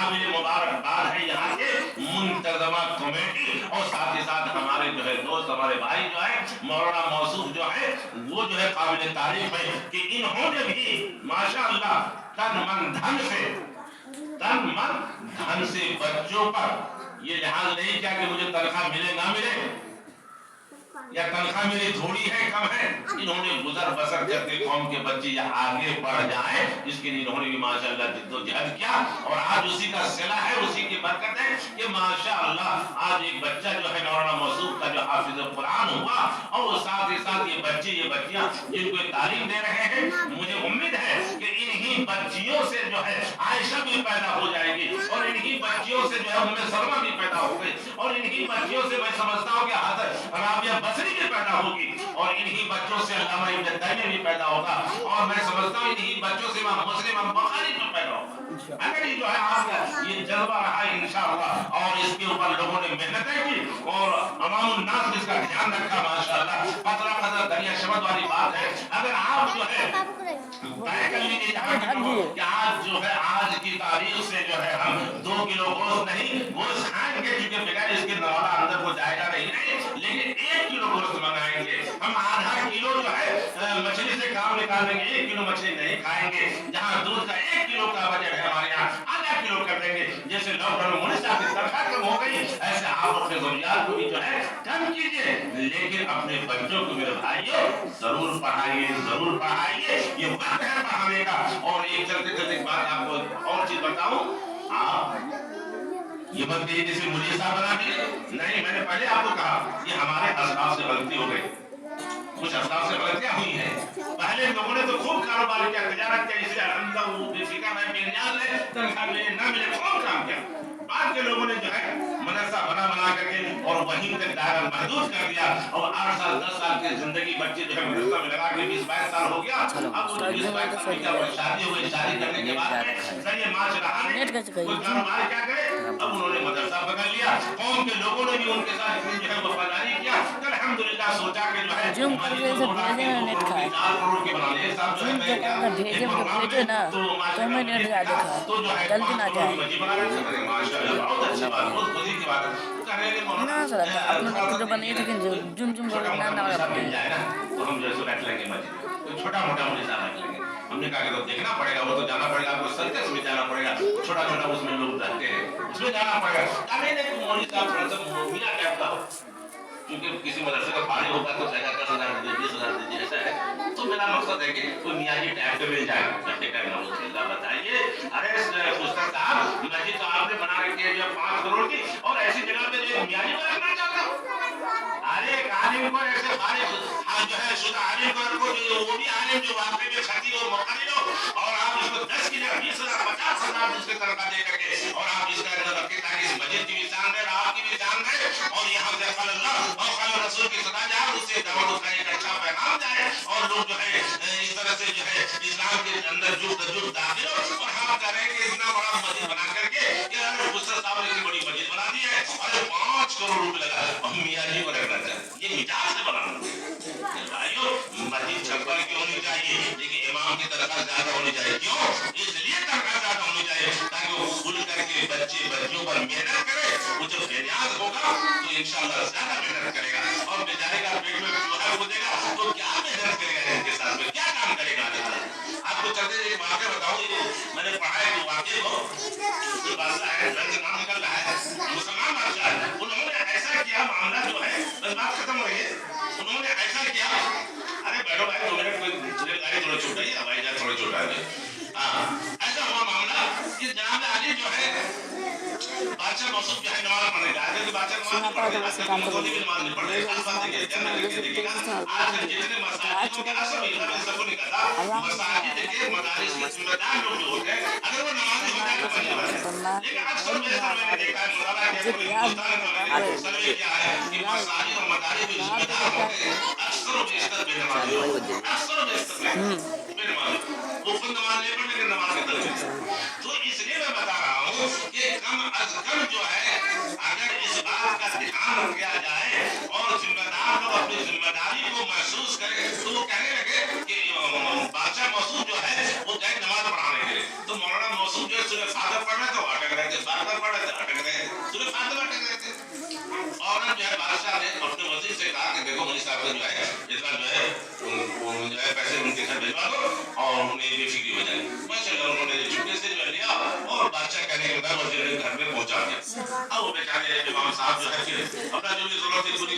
काबिल मुबारकबाद है यहाँ के मुंतजमा कमेटी और साथ ही साथ हमारे जो है दोस्त हमारे भाई जो है मौलाना मौसूफ जो है वो जो है काबिल तारीफ है कि इन्होंने भी माशाअल्लाह तन मन धन से बच्चों पर ये लिहाज नहीं किया कि मुझे तनख्वाह मिले ना मिले या तनख्वाह मेरी थोड़ी है कम है, इन्होंने गुजर बसर करके कौम के बच्चे या आगे बढ़ जाए इसके लिए इन्होंने भी माशाअल्लाह जिद्दोजहद किया और आज उसी का सिला है, उसी की बरकत है कि माशाअल्लाह आज एक बच्चा जो है मौलाना मौसूफ का जो हाफिज कुरान हुआ और साथ ही साथ ये बच्चियां जिनको तालीम दे रहे हैं, मुझे उम्मीद है कि इन्हीं बच्चियों से जो है आयशा भी पैदा हो जाएगी और इन्हीं बच्चियों से जो है उम्मे सलमा भी पैदा हो गई और इन्हीं बच्चियों से मैं समझता हूँ कि हज़रत राबिया बसरी भी पैदा होगी और इन्हीं बच्चों से अल्लामा इब्न तैमिया भी पैदा होगा और मैं समझता हूँ इन्हीं बच्चों से इमाम मुस्लिम इमाम बुखारी भी पैदा होगा। अगर ये जो है आपका ये जज्बा रहा इंशाअल्लाह और इसके ऊपर लोगों ने मेहनतें की और अवामुन नास इसका ध्यान रखा माशाअल्लाह, पतला दरिया शब्द वाली बात है। अगर आप जो है तय कर लीजिए कि आज जो है आज की तारीख से जो है हम 2 किलो गोश्त नहीं गोश्त खाएंगे क्योंकि बगैर इसके नवाला अंदर को जाएगा नहीं, लेकिन 1 किलो गोश्त मंगाएंगे, हम आधा किलो जो है मछली से काम निकालेंगे, 1 किलो मछली नहीं खाएंगे, जहाँ दूध का 1 किलो का बजट है हमारे यहाँ आधा किलो कर देंगे। जैसे लॉकडाउन में मुनीस साहब की तनख्वाह कम हो गई ऐसे आप अपने ज़रूरियात को भी जो है कम कीजिए, लेकिन अपने बच्चों को मेरे भाइयों जरूर पढ़ाइए, ये वक्त है पढ़ाने का। और एक चलते बात आपको और चीज बताऊं, आप ये मत कहिए जैसे मुझे साहब बना दिए, नहीं मैंने पहले आपको कहा ये हमारे अस्बाब से गलती हो गई, कुछ अस्बाब से गलतियां हुई हैं। पहले लोगों ने तो खूब कारोबार किया, तजारत किया, इसलिए अल्हम्दुलिल्लाह वो बेफिक्र है, बेनियाज है, तनख्वाह मिले ना मिले खूब काम किया। बाद के लोगों ने जो है मदरसा बना करके और वहीं तक दायरा महदूद कर दिया और 8 साल 10 साल की जिंदगी बच्चे जो है मदरसा में लगा के 20-22 साल हो गया। अब वो 20-22 साल की जब शादी हुई, शादी करने के बाद सर ये मार्च रहा नहीं, कोई कारोबार क्या करे, अब उन्होंने मदरसा पकड़ लिया, कौम के लोगों ने भी उनके साथ इतनी जो है वफादारी किया, अल्हम्दुलिल्लाह सोचा कि जो है 4 करोड़ के बना ले साहब जो है क्या भेजे ना तो मैं नेट का देखा तो जो है गलती ना जाए माशाअल्लाह बहुत अच्छी बात, बहुत खुशी की बात है। ना सर अपना तो बने थे कि जुम बोलना ना जाए ना तो हम जैसे बैठ लेंगे मस्जिद कोई छोटा मोटा मुझे साथ रख लेंगे, हमने कहा कि तो देखना पड़ेगा, वो तो जाना पड़ेगा, आपको सर्कस में जाना पड़ेगा, छोटा उसमें लोग रहते हैं उसमें जाना पड़ेगा। अरे नहीं तो मौलवी साहब थोड़ा सा मिला टाइप का हो, क्योंकि किसी मदरसे का पानी होगा तो चाहे 10,000 दीजिए 20,000 दीजिए ऐसा है, तो मेरा मकसद है कि कोई मियाजी टाइप के मिल जाए बताइए। अरे पुस्तक साहब मस्जिद तो आपने बना रखी है जो 5 करोड़ की और ऐसी जगह पे जो मियाजी को रखना चाहता हूँ, अरे एक आलिम को ऐसे जो है शुद्ध आलिम को जो वो भी आलिम जो वाकई में खतीब और मुक़र्रिर हो और आप इसको 10 की जगह 20,000 50,000 उसके तनख्वाह दे करके और आप इसका रखें ताकि इस मस्जिद की भी जान रहे, आपकी भी जान रहे और यहाँ से अल्लाह और क़ाल रसूल की सदा जाए, उससे दावत उसका एक अच्छा पैगाम जाए और लोग जो है इस तरह से जो है इस्लाम के अंदर जुट दाखिल हो। और हम कह रहे हैं कि इतना बड़ा मस्जिद बना करके कि अरे मुफ्ती साहब ने इतनी बड़ी मस्जिद बना दी है, अरे 5 करोड़ रुपए लगा और मियां जी को रखना चाहिए, ये मिजाज से बनाना भाइयों। मस्जिद छप्पर की होनी चाहिए लेकिन इमाम की तनख्वाह ज्यादा होनी चाहिए, क्यों? इसलिए तनख्वाह ज्यादा होनी चाहिए ताकि वो खुल करके बच्चियों पर मेहनत करे, वो जब बेनियाज होगा तो इंशाअल्लाह ज्यादा मेहनत करेगा और बेचारे का पेट में जो है वो देगा तो क्या मेहनत करेगा, इनके साथ में क्या काम करेगा। आपको चलते एक वाक़या बताऊं, मैंने पढ़ा है कि वाक़ये को कोई बादशाह है, रंग नाम निकल रहा है, मुसलमान बादशाह है, उन्होंने ऐसा किया मामला जो है बस बात खत्म हो रही है, उन्होंने ऐसा किया, अरे बैठो भाई 2 मिनट कोई गाड़ी थोड़ा छोटा है हवाई जहाज थोड़ा छोटा है, ऐसा हुआ मामला कि जनाब अली जो है बादशाह मौसूफ जो है नमाज पढ़ने गया, कि बादशाह नमाज पढ़ने नमाज नहीं पढ़ रहे, आजकल जितने मसाजिदों के असर में सबको नहीं कहता मसाजिद के मदारिस के जिम्मेदार लोग जो होते हैं अगर वो नमाज़ी हो जाए तो बढ़िया बात है, लेकिन अक्सर मैंने देखा है मुताला के हिंदुस्तान में सर्वे किया है कि मसाजिद और मदारिस के जिम्मेदार होते हैं अक्सर बेशतर बेनमाजी होते हैं, अक्सर बेशतर बेनमाजी वो खुद नमाज नहीं पढ़ लेकिन नमाज के तरफ। तो इसलिए मैं बता रहा हूँ कि कम अज कम जो है अगर इस बात का ध्यान किया जाए और जिम्मेदार लोग अपनी जिम्मेदारी को महसूस करें तो वो कहने लगे कि बादशाह मौसूफ जो है वो जाए नमाज पढ़ाने के लिए, तो मौलाना मौसूफ जो सुबह 7 पढ़ रहे थे वो अटक रहे थे थे, बार-बार पढ़ रहे थे, अटक रहे थे, सूरह फातिहा अटक रहे थे। फौरन जो है बादशाह ने अपने वज़ीर से कहा कि देखो मौलवी साहब को जो है इतना जो है जो है पैसे उनके घर भिजवा दो और उन्हें बेफिक्री हो जाए। माशाअल्लाह उन्होंने चुपके से जो है लिया और बादशाह कहने के बाद वज़ीर के घर में पहुंचा दिया। अब वो बेचारे इमाम साहब जो है फिर अपना जो भी ज़रूरत थी पूरी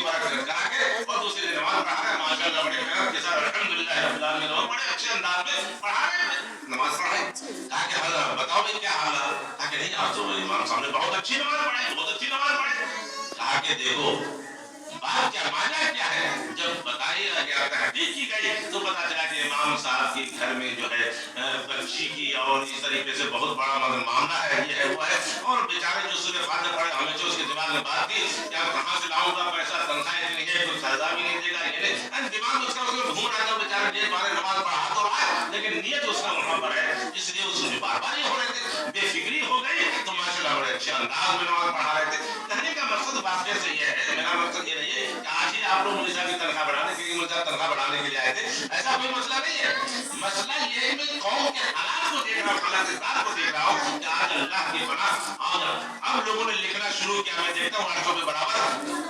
करा के और दूसरे दिन नमाज पढ़ा रहे हैं। माशाअल्लाह बड़े खैर के साथ अल्हम्दुलिल्लाह रब्बिल आलमीन और बड़े अच्छे अंदाज में पढ़ा रहे हैं, नमाज पढ़ाई। कहा कि हाल बताओ भाई क्या हाल है? कहा कि नहीं आज तो इमाम साहब ने बहुत अच्छी नमाज पढ़ाई, बहुत अच्छी नमाज पढ़ी। कहा कि देखो बात क्या माना क्या है? जब बताया गया तहकीक की गई तो पता चला कि इमाम साहब के घर में जो है बच्ची की और इस तरीके से बहुत बड़ा मामला है, ये है वो है। और बेचारे जो सूरह फातिहा पढ़े हमेशा उसके दिमाग में बात थी कि अब कहाँ से लाऊंगा पैसा, तनख्वाह इतनी है, कुछ सजा भी नहीं देगा, ये नहीं दिमाग में उसका उसमें घूम रहा था। बेचारे ये बारे नमाज पढ़ा तो रहा है लेकिन नीयत उसका वहां पर है, इसलिए उसमें बार-बार ये हो रहे थे, बेफिक्री हो गई। तो माशाल्लाह बड़े अच्छे अंदाज में नमाज पढ़ा रहे थे। कहने का मकसद वाकई से ये है, मेरा मकसद ये नहीं है कि आज ही आप लोग मौलवी साहब की तनख्वाह बढ़ाने के लिए मौलवी साहब तनख्वाह बढ़ाने के लिए आए थे, ऐसा कोई मसला नहीं है। मसला ये है मैं कौम के हालात को देख रहा हूँ, हालात को देख रहा हूँ कि आज अल्लाह की पनाह और अब लोगों ने लिखना शुरू किया। मैं देखता हूँ व्हाट्सएप पे बराबर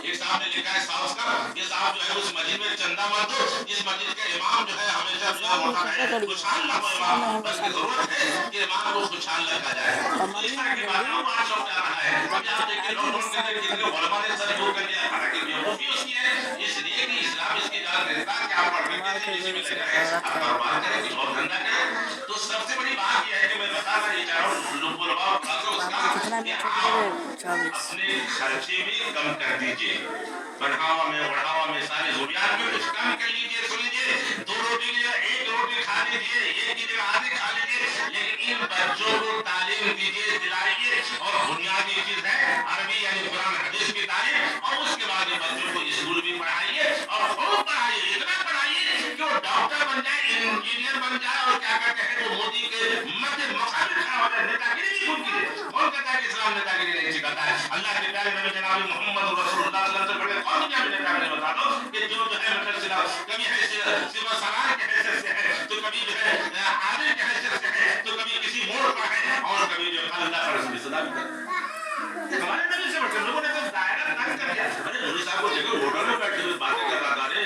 एक साहब ने लिखा है साहब का, ये साहब जो है उस मस्जिद में चंदा मत दो, इस मस्जिद के इमाम जो है हमेशा जो है होता है खुशहाल ना हो इमाम, बस की जरूरत है कि इमाम को खुशहाल रखा जाए। इस तरह की बातें व्हाट्सएप पे आ रहा है। अभी आप देखिए लॉकडाउन के अंदर कितने उलमा ने सर वो कर लिया, हालांकि बेवकूफी उसकी है इसलिए कि इस्लाम इसकी इजाजत देता है कि आप पढ़ने के लिए इसी में लगे रहें, आप कारोबार करें, कुछ और धंधा करें। तो सबसे बड़ी बात यह है कि मैं बता रहा ये चाह रहा हूँ लोगों उसका कि आप अपने खर्चे में कम कर दीजिए, बढ़ावा में बढ़ावा में सारी जरूरियात में कुछ कम कर लीजिए। सुन लीजिए, 2 रोटी लिए 1 रोटी खा लीजिए, एक की जगह आधी खा लीजिए, लेकिन इन बच्चों को तालीम दीजिए, दिलाइए। और बुनियादी चीज है अरबी यानी कुरान हदीस की तालीम, और उसके बाद बच्चों को स्कूल भी पढ़ाइए और खूब पढ़ाइए, इतना पढ़ाइए कि वो डॉक्टर बन जाए, इंजीनियर बन जाए और क्या कहते हैं तो मोदी के मध्य मुखाबिल खड़ा हो जाए। नेतागिरी भी खूब कीजिए। कौन कहता है कि इस्लाम नेतागिरी नहीं सिखाता है? अल्लाह के प्यारे नबी जनाब मोहम्मद रसूलुल्लाह सल्लल्लाहु अलैहि वसल्लम से बड़े कौन दुनिया में नेतागिरी बता दो कि जो है मतलब सिर्फ कभी है सिवा सलार के हैसियत से है, तो कभी जो है आदिल के हैसियत से है, तो कभी किसी मोड़ पर है और कभी जो अल्लाह का रसूल सदा भी है। हमारे नबी से बढ़कर लोगों ने तो दायरा तंग कर दिया। अरे मौलवी साहब को देखो होटल में बैठे हुए बातें कर रहा था, अरे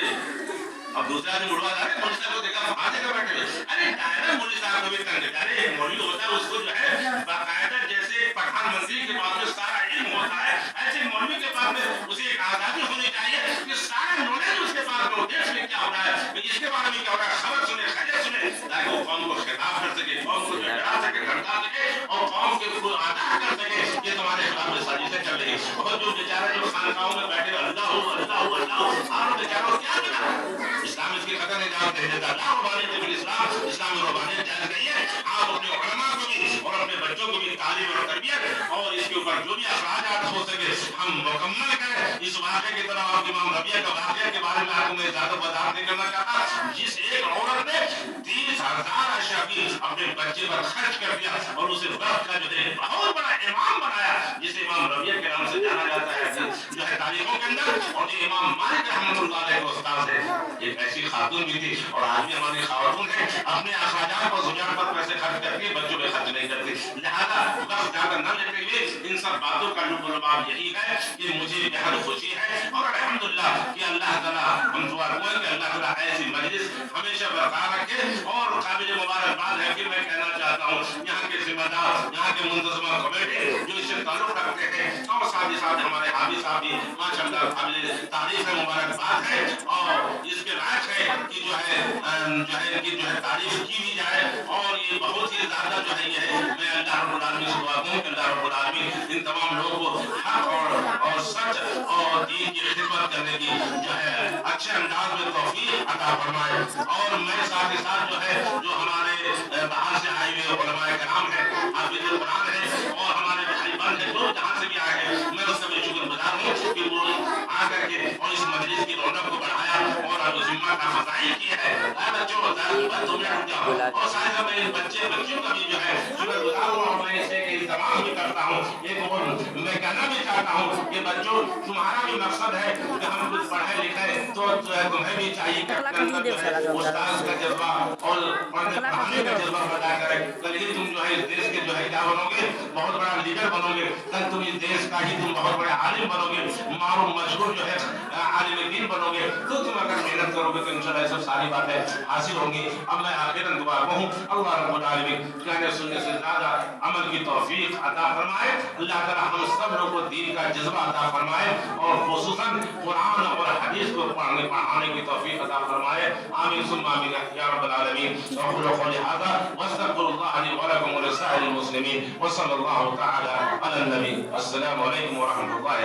अब दूसरा आदमी मुड़वा जा रहे मौलवी साहब को देखा वहां जगह बैठे हुए, अरे दायरा मौलवी साहब को भी तंग कर। अरे एक मौलवी होता है उसको जो है बाकायदा जैसे प्रधानमंत्री के पास में सारा इल्म होता है, ऐसे मौलवी के पास में उसे एक आजादी होनी चाहिए कि सारा नॉलेज उसके पास में देश में क्या हो रहा है, इसके बारे में क्या हो रहा है, खबर सुने, खबर सुने, ताकि वो कौम को खिताब कर सके, कौम को डरा सके, धमका सके और कौम के आगाह कर सके कि तुम्हारे खिलाफ में साजिशें चल रही है। और जो बेचारे जो खानकाहों में बैठे अल्लाह हो अल्लाह हो अल्लाह हो, आप बेचारों क्या मिला? इस्लाम इसकी कदर नहीं जानते हैं। अल्लाह रुबानी ने इस्लाम रुबानी जायज नहीं है। आप अपने उलमा को भी और अपने बच्चों को भी तालीम और तरबियत और इसके ऊपर जो भी अखराजात हो सके हम मुकम्मल करें। इस वाक़े की तरफ आप इमाम रबिया का वाक़े के बारे में आपको मैं ज्यादा वजाहत नहीं करना चाहता, जिस एक औरत ने 30,000 अशराफी अपने बच्चे पर खर्च कर दिया और उसे वक्त का जो है बहुत बड़ा इमाम बनाया, जिसे इमाम रबिया के नाम से जाना जाता है जो है तारीखों के अंदर। और ये इमाम मालिक रहमतुल्लाह अलैह के उस्ताद है, एक ऐसी खातून भी थी और आज भी हमारी खातून है, अपने अखराजात और ज़रूरियात पर पैसे खर्च करती है, बच्चों पे खर्च नहीं करती। लिहाजा वक्त ज्यादा न लेते हुए इन सब बातों का लुभाव यही है कि मुझे बेहद खुशी है और अल्हम्दुलिल्लाह कि अल्लाह ताला हम दुआ करें कि अल्लाह ताला ऐसी मजलिस हमेशा बरकरार रखे। और काबिल मुबारकबाद है कि मैं कहना चाहता हूँ यहाँ के जिम्मेदार, यहाँ के मुंतज़िमा कमेटी जो इससे ताल्लुक रखते हैं और साथ ही साथ हमारे हाफिज़ साहब भी माशाअल्लाह काबिल तारीफ है, मुबारकबाद है और इसके लायक है कि जो है तारीफ की भी जाए। और ये बहुत ही ज्यादा जो है ये है, मैं अल्लाह रब्बुल आलमीन से दुआ करूं कि अल्लाह रब्बुल आलमीन इन तमाम लोगों को हक और सच और दीन की खिदमत करने की जो है अच्छे अंदाज में तौफीक अता फरमाए। और मैं साथ ही साथ जो है जो हमारे बाहर से आए हुए उलमाए कराम हैं, हाफिज़ कुरान है और हमारे भाई बहन है जो जहाँ से भी आए हैं, मैं उसका भी शुक्रगुजार हूँ कि वो आकर के और इस मजलिस की रौनक को बढ़ाया और जिम्मा का फजाइल किया है। बच्चों और सारे बच्चियों का भी जो है शुक्रगुजार हूँ और मैं इससे इंतजाम भी करता हूँ हूँ। एक और मैं कहना भी चाहता हूँ कि बच्चों तुम्हारा भी मकसद है कि हम कुछ पढ़े लिखे तो तुम्हें भी चाहिए कि अपने अंदर जो है उस्ताद का जज्बा और पढ़ाने का जज्बा पैदा करें। कल ही तुम जो है इस देश के जो है क्या बनोगे, बहुत बड़ा लीडर बनोगे। कल तुम इस देश का ही तुम बहुत बड़े आलिम बनोगे, मारूफ मशहूर जो है आलिम दीन बनोगे। तो तुम अगर मेहनत करोगे तो इंशाल्लाह सब सारी बातें हासिल होंगी। अब मैं आखिरन दुआ कहूँ अल्लाह रब्बुल आलमीन कहने सुनने से ज्यादा अमल की तौफीक अता फरमाए। अल्लाह ताला हम सब लोगों को दीन का जज्बा अता फरमाए और खुसूसन कुरान और हदीस को पढ़ने पढ़ाने की तौफीक अता फरमाए। आमीन सुम्मा आमीन या रब्बल आलमीन। अक़ूलु क़ौली हाज़ा वस्तग़फिरुल्लाह ली व लकुम व लिसाइरिल मुस्लिमीन व सल्लल्लाहु तआला अला नबी। अस्सलामु अलैकुम व रहमतुल्लाहि